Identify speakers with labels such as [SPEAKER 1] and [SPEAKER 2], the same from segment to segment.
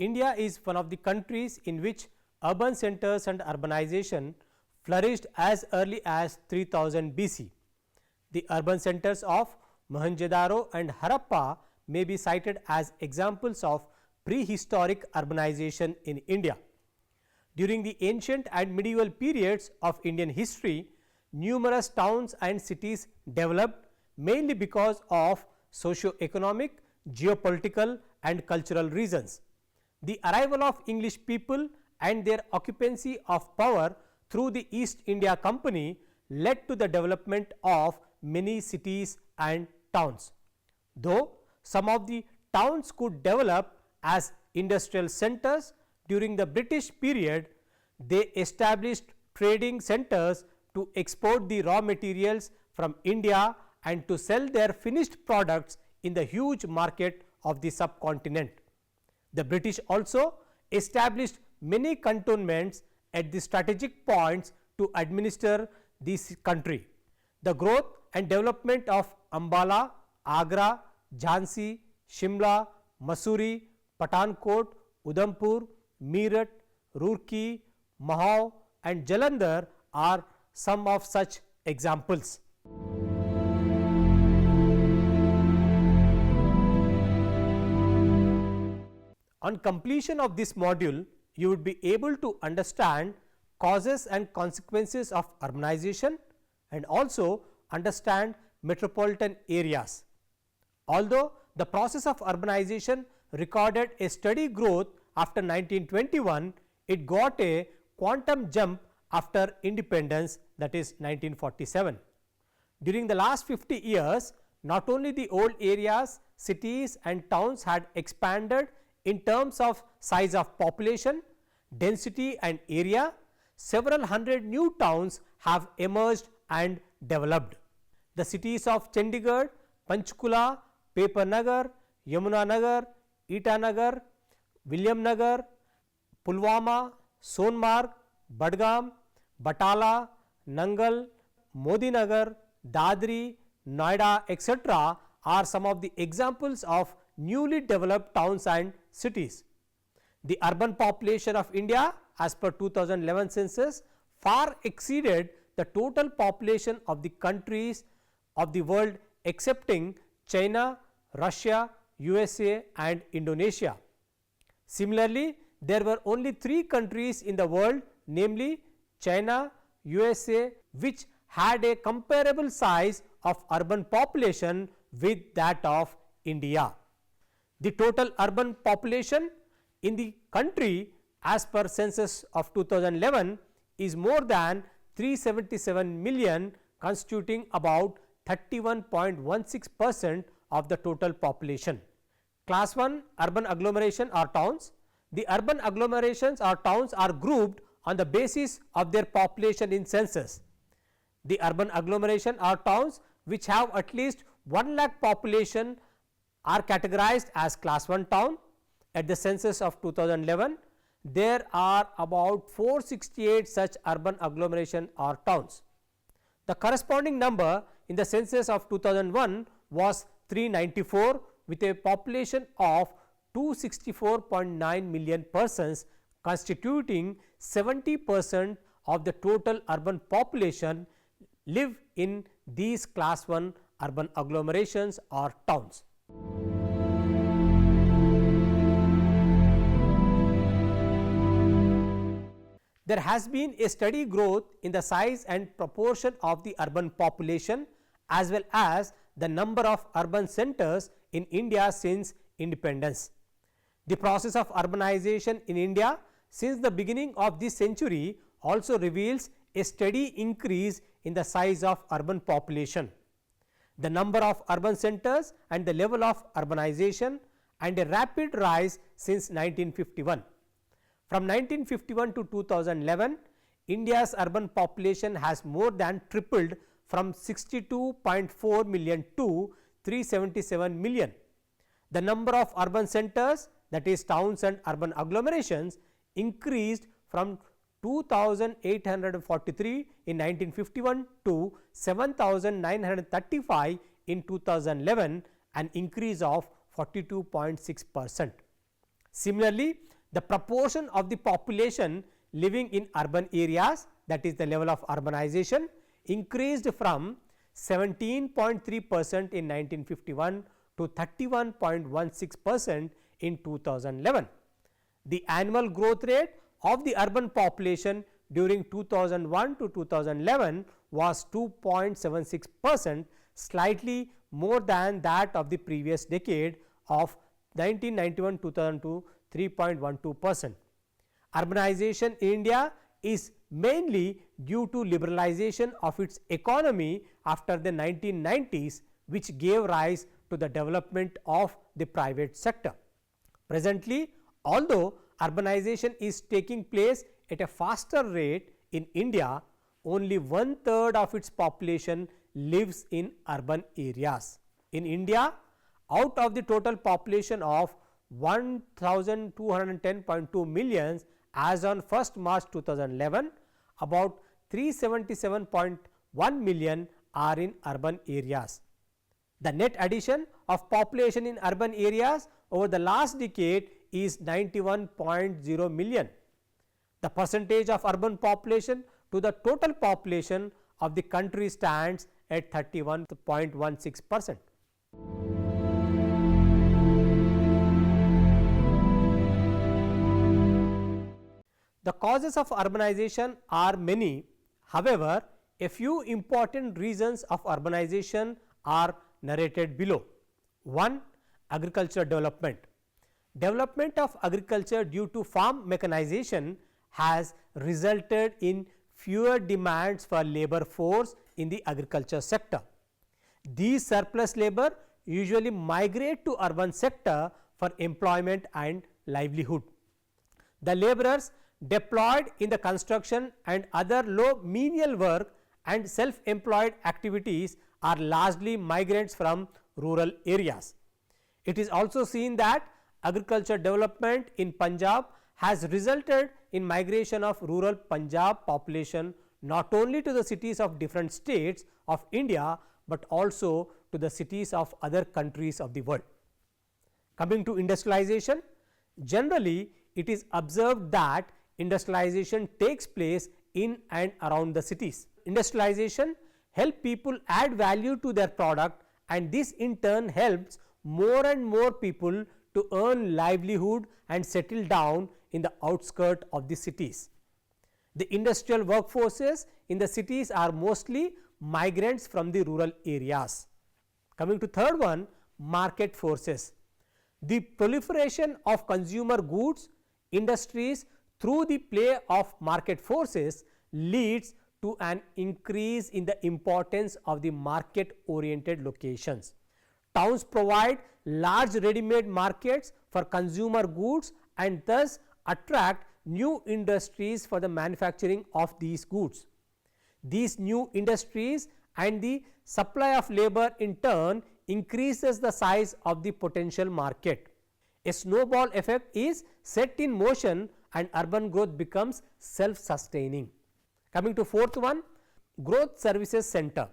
[SPEAKER 1] India is one of the countries in which urban centers and urbanization flourished as early as 3000 BC. The urban centers of Mohenjo-daro and Harappa may be cited as examples of prehistoric urbanization in India. During the ancient and medieval periods of Indian history, numerous towns and cities developed mainly because of socio-economic, geopolitical and cultural reasons. The arrival of English people and their occupancy of power through the East India Company led to the development of many cities and towns. Though some of the towns could develop as industrial centers during the British period, they established trading centers to export the raw materials from India and to sell their finished products in the huge market of the subcontinent. The British also established many cantonments at the strategic points to administer this country. The growth and development of Ambala, Agra, Jhansi, Shimla, Mussoorie, Pathankot, Udhampur, Meerut, Roorkee, Mahau and Jalandhar are some of such examples. On completion of this module, you would be able to understand causes and consequences of urbanization and also understand metropolitan areas. Although the process of urbanization recorded a steady growth after 1921, it got a quantum jump after independence, that is 1947. During the last 50 years, not only the old areas, cities and towns had expanded in terms of size of population, density and area, several hundred new towns have emerged and developed. The cities of Chandigarh, Panchkula, Pepanagar, Yamunanagar, Itanagar, Williamnagar, Pulwama, Sonmarg, Badgam, Batala, Nangal, Modinagar, Dadri, Noida, etc. are some of the examples of newly developed towns and cities. The urban population of India as per 2011 census far exceeded the total population of the countries of the world excepting China, Russia, USA and Indonesia. Similarly, there were only 3 countries in the world, namely China, USA, which had a comparable size of urban population with that of India. The total urban population in the country as per census of 2011 is more than 377 million, constituting about 31.16% of the total population. Class 1 urban agglomeration or towns. The urban agglomerations or towns are grouped on the basis of their population in census. The urban agglomeration or towns which have at least 1 lakh population are categorized as class 1 town. At the census of 2011, there are about 468 such urban agglomeration or towns. The corresponding number in the census of 2001 was 394 with a population of 264.9 million persons, constituting 70% of the total urban population live in these class 1 urban agglomerations or towns. There has been a steady growth in the size and proportion of the urban population as well as the number of urban centers in India since independence. The process of urbanization in India since the beginning of this century also reveals a steady increase in the size of urban population. The number of urban centers and the level of urbanization and a rapid rise since 1951. From 1951 to 2011, India's urban population has more than tripled from 62.4 million to 377 million. The number of urban centers, that is towns and urban agglomerations, increased from 2,843 in 1951 to 7,935 in 2011, an increase of 42.6%. Similarly, the proportion of the population living in urban areas, that is the level of urbanization, increased from 17.3% in 1951 to 31.16% in 2011. The annual growth rate of the urban population during 2001 to 2011 was 2.76%, slightly more than that of the previous decade of 1991-2002 3.12%. Urbanization in India is mainly due to liberalization of its economy after the 1990s, which gave rise to the development of the private sector. Presently, although urbanization is taking place at a faster rate in India, only 1/3 of its population lives in urban areas. In India, out of the total population of 1210.2 million as on 1st March 2011, about 377.1 million are in urban areas. The net addition of population in urban areas over the last decade is 91.0 million. The percentage of urban population to the total population of the country stands at 31.16%. The causes of urbanization are many. However, a few important reasons of urbanization are narrated below. 1. Agricultural development. Development of agriculture due to farm mechanization has resulted in fewer demands for labor force in the agriculture sector. These surplus labor usually migrate to urban sector for employment and livelihood. The laborers deployed in the construction and other low menial work and self-employed activities are largely migrants from rural areas. It is also seen that agriculture development in Punjab has resulted in migration of rural Punjab population not only to the cities of different states of India, but also to the cities of other countries of the world. Coming to industrialization, generally it is observed that industrialization takes place in and around the cities. Industrialization helps people add value to their product, and this in turn helps more and more people to earn livelihood and settle down in the outskirts of the cities. The industrial workforces in the cities are mostly migrants from the rural areas. Coming to third one, market forces. The proliferation of consumer goods industries through the play of market forces leads to an increase in the importance of the market oriented locations. Towns provide large ready-made markets for consumer goods and thus attract new industries for the manufacturing of these goods. These new industries and the supply of labor in turn increases the size of the potential market. A snowball effect is set in motion and urban growth becomes self-sustaining. Coming to fourth one, growth services center.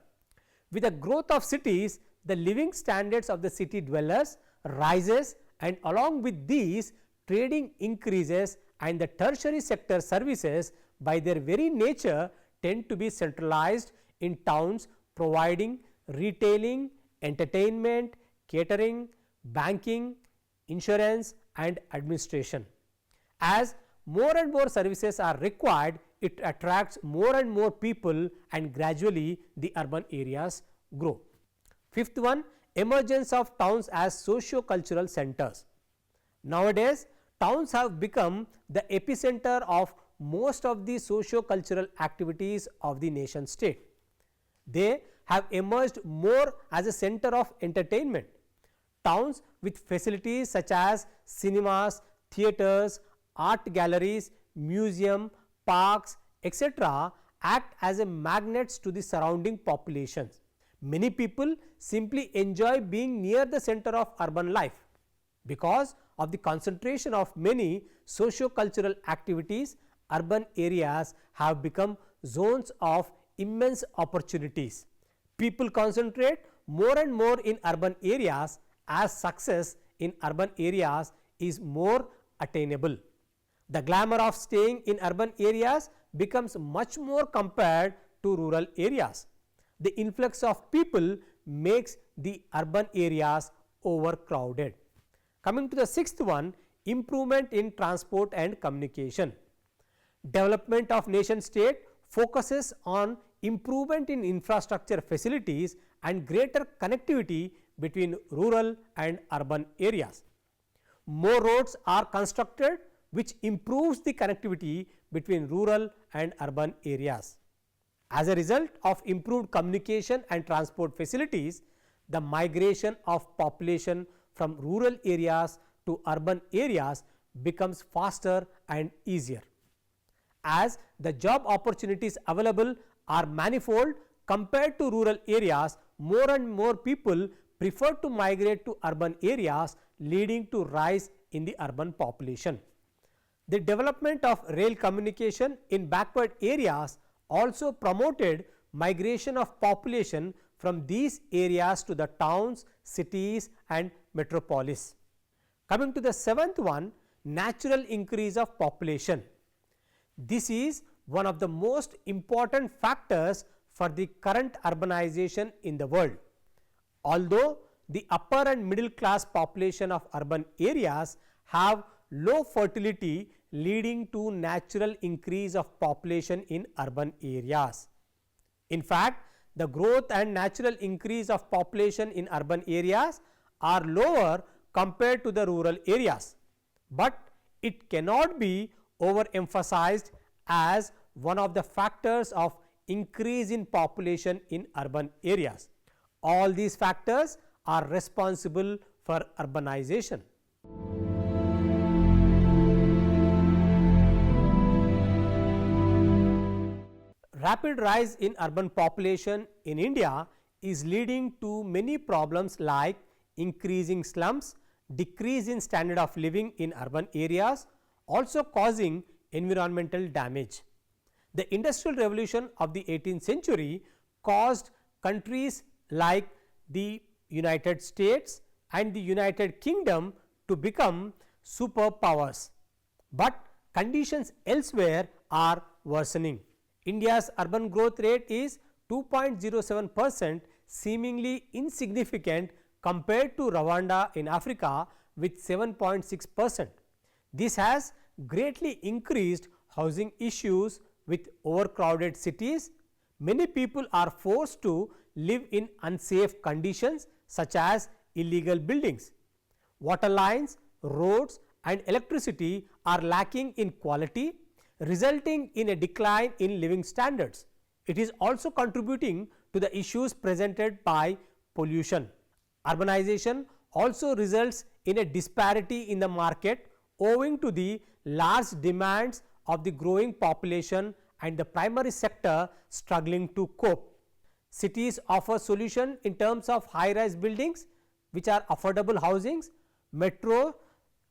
[SPEAKER 1] With the growth of cities, the living standards of the city dwellers rises, and along with these, trading increases, and the tertiary sector services by their very nature tend to be centralized in towns, providing retailing, entertainment, catering, banking, insurance and administration. As more and more services are required, it attracts more and more people, and gradually the urban areas grow. Fifth one, emergence of towns as socio-cultural centers. Nowadays, towns have become the epicenter of most of the socio-cultural activities of the nation state. They have emerged more as a center of entertainment. Towns with facilities such as cinemas, theatres, art galleries, museum, parks, etc. act as a magnets to the surrounding populations. Many people simply enjoy being near the center of urban life. Because of the concentration of many socio-cultural activities, urban areas have become zones of immense opportunities. People concentrate more and more in urban areas as success in urban areas is more attainable. The glamour of staying in urban areas becomes much more compared to rural areas. The influx of people makes the urban areas overcrowded. Coming to the sixth one, improvement in transport and communication. Development of nation state focuses on improvement in infrastructure facilities and greater connectivity between rural and urban areas. More roads are constructed, which improves the connectivity between rural and urban areas. As a result of improved communication and transport facilities, the migration of population from rural areas to urban areas becomes faster and easier. As the job opportunities available are manifold compared to rural areas, more and more people prefer to migrate to urban areas, leading to rise in the urban population. The development of rail communication in backward areas also promoted migration of population from these areas to the towns, cities and metropolis. Coming to the seventh one, natural increase of population. This is one of the most important factors for the current urbanization in the world. Although the upper and middle class population of urban areas have low fertility, leading to natural increase of population in urban areas. In fact, the growth and natural increase of population in urban areas are lower compared to the rural areas, but it cannot be overemphasized as one of the factors of increase in population in urban areas. All these factors are responsible for urbanization. Rapid rise in urban population in India is leading to many problems like increasing slums, decrease in standard of living in urban areas, also causing environmental damage. The industrial revolution of the 18th century caused countries like the United States and the United Kingdom to become superpowers, but conditions elsewhere are worsening. India's urban growth rate is 2.07%, seemingly insignificant compared to Rwanda in Africa with 7.6%. This has greatly increased housing issues with overcrowded cities. Many people are forced to live in unsafe conditions such as illegal buildings. Water lines, roads and electricity are lacking in quality, resulting in a decline in living standards. It is also contributing to the issues presented by pollution. Urbanization also results in a disparity in the market owing to the large demands of the growing population and the primary sector struggling to cope. Cities offer solution in terms of high-rise buildings which are affordable housings, metro,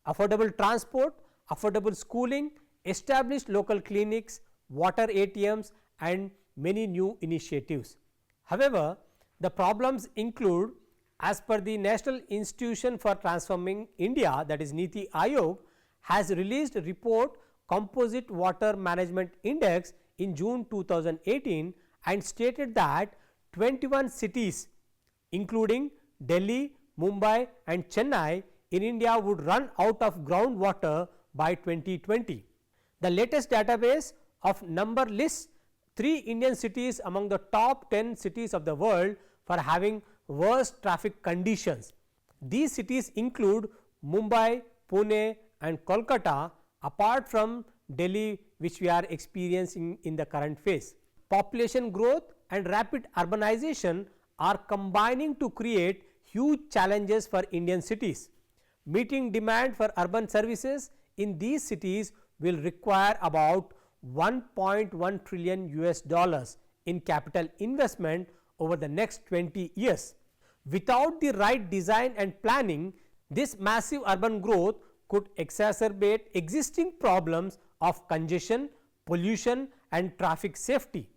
[SPEAKER 1] affordable transport, affordable schooling, established local clinics, water ATMs and many new initiatives. However, the problems include, as per the National Institution for Transforming India, that is NITI Aayog, has released a report Composite Water Management Index in June 2018 and stated that 21 cities including Delhi, Mumbai and Chennai in India would run out of groundwater by 2020. The latest database of number lists 3 Indian cities among the top 10 cities of the world for having worst traffic conditions. These cities include Mumbai, Pune and Kolkata, apart from Delhi, which we are experiencing in the current phase. Population growth and rapid urbanization are combining to create huge challenges for Indian cities. Meeting demand for urban services in these cities will require about $1.1 trillion in capital investment over the next 20 years. Without the right design and planning, this massive urban growth could exacerbate existing problems of congestion, pollution and traffic safety.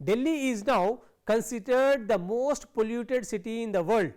[SPEAKER 1] Delhi is now considered the most polluted city in the world.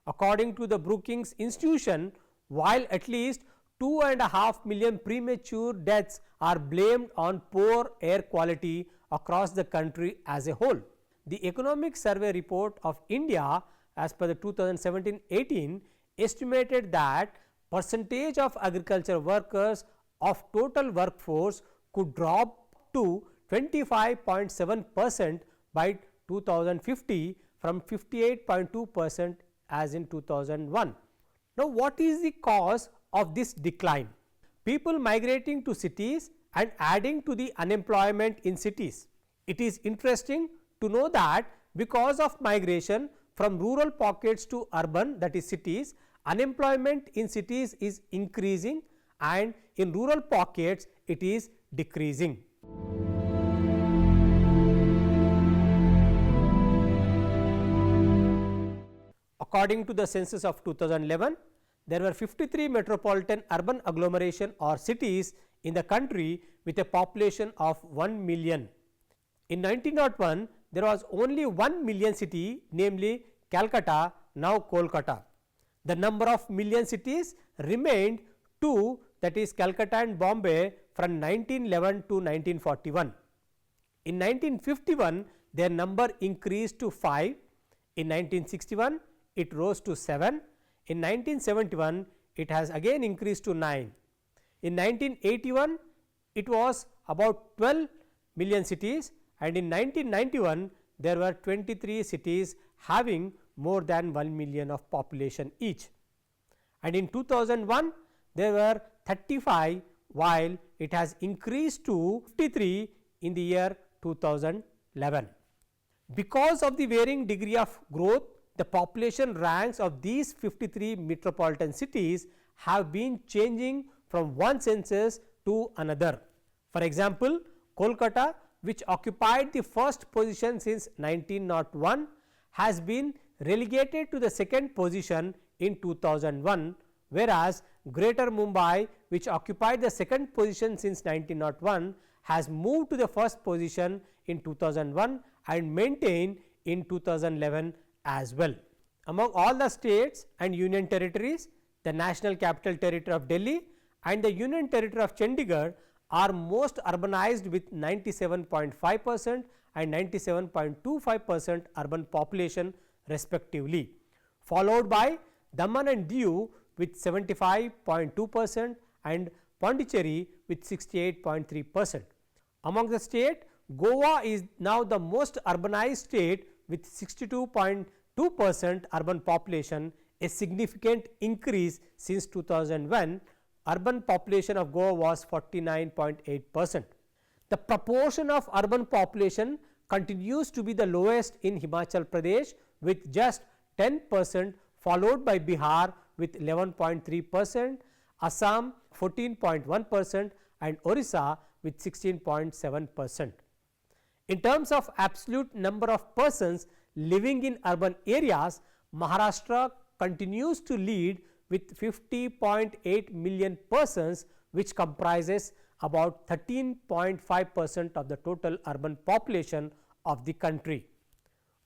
[SPEAKER 1] According to the Brookings Institution, while at least 2.5 million premature deaths are blamed on poor air quality across the country as a whole. The Economic Survey Report of India as per the 2017-18 estimated that percentage of agriculture workers of total workforce could drop to 25.7% by 2050 from 58.2% as in 2001. Now, what is the cause of this decline? People migrating to cities and adding to the unemployment in cities. It is interesting to know that because of migration from rural pockets to urban, that is cities, unemployment in cities is increasing and in rural pockets it is decreasing. According to the census of 2011, there were 53 metropolitan urban agglomeration or cities in the country with a population of 1 million. In 1901, there was only 1 million city, namely Calcutta, now Kolkata. The number of million cities remained 2, that is Calcutta and Bombay, from 1911 to 1941. In 1951, their number increased to 5. In 1961, it rose to 7. In 1971, it has again increased to 9. In 1981, it was about 12 million cities, and in 1991, there were 23 cities having more than 1 million of population each. And in 2001, there were 35, while it has increased to 53 in the year 2011. Because of the varying degree of growth, the population ranks of these 53 metropolitan cities have been changing from one census to another. For example, Kolkata, which occupied the first position since 1901, has been relegated to the second position in 2001, whereas Greater Mumbai, which occupied the second position since 1901, has moved to the first position in 2001 and maintained in 2011 as well. Among all the states and union territories, the National Capital Territory of Delhi and the Union Territory of Chandigarh are most urbanized with 97.5% and 97.25% urban population respectively, followed by Daman and Diu with 75.2% and Pondicherry with 68.3%. Among the state, Goa is now the most urbanized state with 62.2% urban population, a significant increase since 2001. Urban population of Goa was 49.8%. The proportion of urban population continues to be the lowest in Himachal Pradesh with just 10%, followed by Bihar with 11.3%, Assam 14.1% and Orissa with 16.7%. In terms of absolute number of persons living in urban areas, Maharashtra continues to lead with 50.8 million persons, which comprises about 13.5% of the total urban population of the country.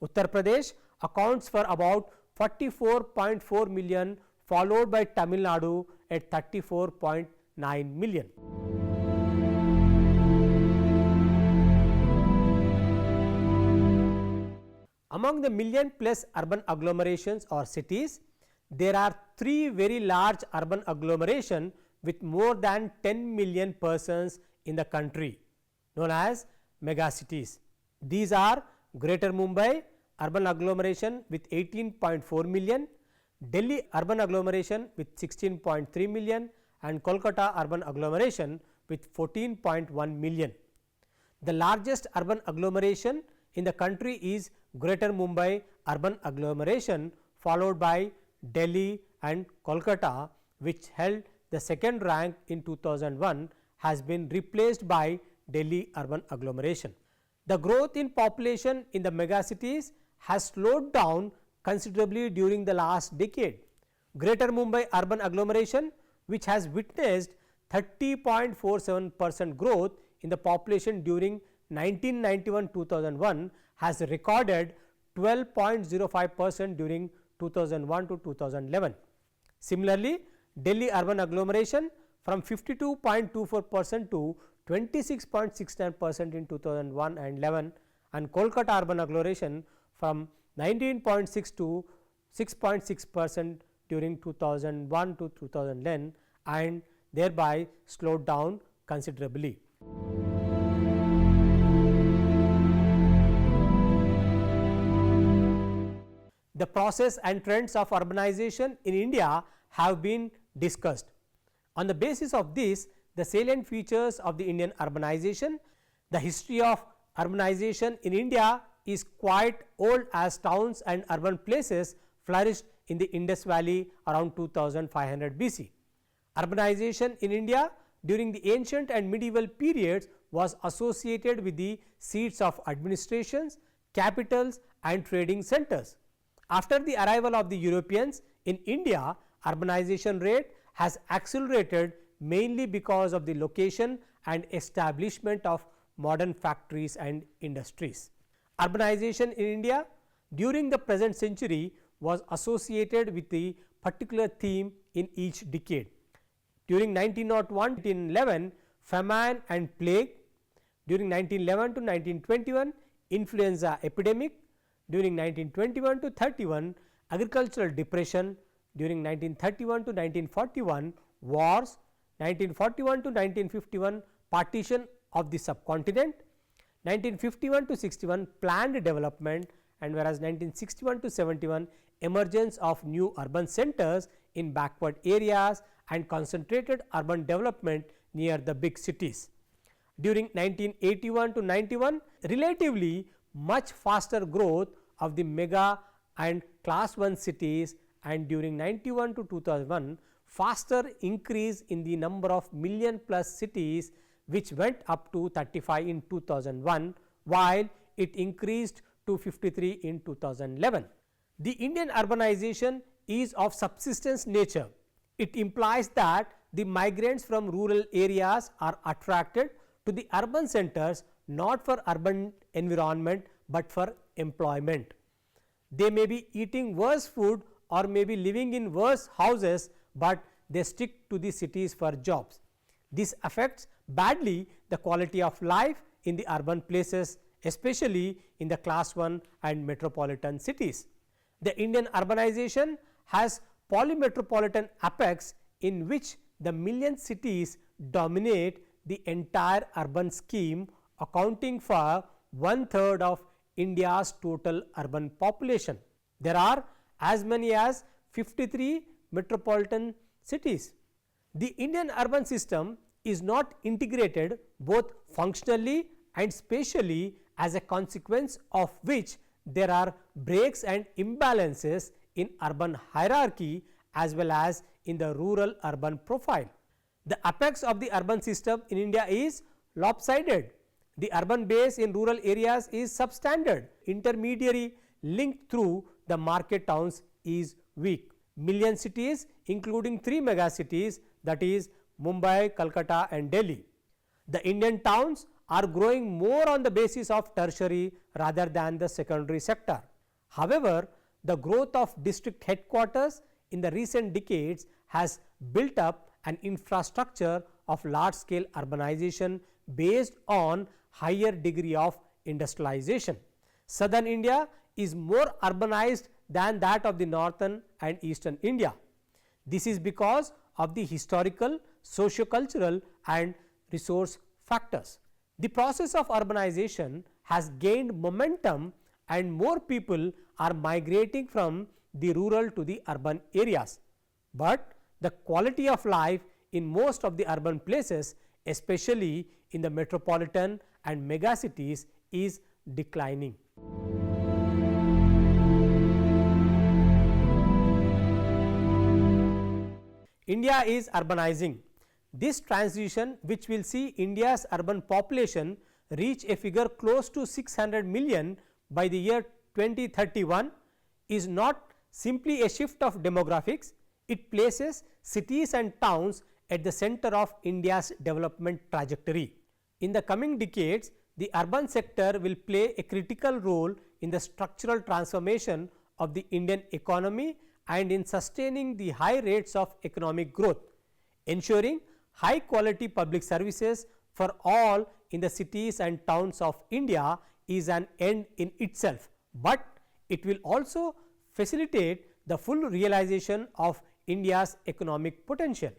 [SPEAKER 1] Uttar Pradesh accounts for about 44.4 million, followed by Tamil Nadu at 34.9 million. Among the million plus urban agglomerations or cities, there are 3 very large urban agglomerations with more than 10 million persons in the country, known as megacities. These are Greater Mumbai urban agglomeration with 18.4 million, Delhi urban agglomeration with 16.3 million and Kolkata urban agglomeration with 14.1 million. The largest urban agglomeration in the country is Greater Mumbai urban agglomeration, followed by Delhi and Kolkata, which held the second rank in 2001, has been replaced by Delhi urban agglomeration. The growth in population in the megacities has slowed down considerably during the last decade. Greater Mumbai urban agglomeration, which has witnessed 30.47% growth in the population during 1991-2001, has recorded 12.05% during 2001 to 2011. Similarly, Delhi urban agglomeration, from 52.24% to 26.69% in 2001 and 11, and Kolkata urban agglomeration from 19.6 to 6.6% during 2001 to 2010, and thereby slowed down considerably. The process and trends of urbanization in India have been discussed. On the basis of this, the salient features of the Indian urbanization, the history of urbanization in India is quite old, as towns and urban places flourished in the Indus Valley around 2500 BC. Urbanization in India during the ancient and medieval periods was associated with the seats of administrations, capitals and trading centers. After the arrival of the Europeans in India, urbanization rate has accelerated mainly because of the location and establishment of modern factories and industries. Urbanization in India during the present century was associated with the particular theme in each decade. During 1901 to 1911, famine and plague. During 1911 to 1921, influenza epidemic. During 1921 to 31, agricultural depression. During 1931 to 1941, wars. 1941 to 1951, partition of the subcontinent. 1951 to 61, planned development, and whereas 1961 to 71, emergence of new urban centers in backward areas and concentrated urban development near the big cities. During 1981 to 91, relatively much faster growth of the mega and class 1 cities, and during 91 to 2001, faster increase in the number of million plus cities, which went up to 35 in 2001, while it increased to 53 in 2011. The Indian urbanization is of subsistence nature. It implies that the migrants from rural areas are attracted to the urban centers not for urban environment, but for employment. They may be eating worse food or may be living in worse houses, but they stick to the cities for jobs. This affects badly the quality of life in the urban places, especially in the class 1 and metropolitan cities. The Indian urbanization has polymetropolitan apex, in which the million cities dominate the entire urban scheme, accounting for 1/3 of India's total urban population. There are as many as 53 metropolitan cities. The Indian urban system is not integrated both functionally and spatially, as a consequence of which there are breaks and imbalances in urban hierarchy as well as in the rural urban profile. The apex of the urban system in India is lopsided. The urban base in rural areas is substandard. Intermediary link through the market towns is weak. Million cities, including 3 mega cities, that is Mumbai, Calcutta and Delhi. The Indian towns are growing more on the basis of tertiary rather than the secondary sector. However, the growth of district headquarters in the recent decades has built up an infrastructure of large scale urbanization based on higher degree of industrialization. Southern India is more urbanized than that of the northern and eastern India. This is because of the historical, socio-cultural and resource factors. The process of urbanization has gained momentum and more people are migrating from the rural to the urban areas, but the quality of life in most of the urban places, especially in the metropolitan and mega cities, is declining. India is urbanizing. This transition, which will see India's urban population reach a figure close to 600 million by the year 2031, is not simply a shift of demographics. It places cities and towns at the center of India's development trajectory. In the coming decades, the urban sector will play a critical role in the structural transformation of the Indian economy and in sustaining the high rates of economic growth, ensuring high quality public services for all in the cities and towns of India is an end in itself, but it will also facilitate the full realization of India's economic potential.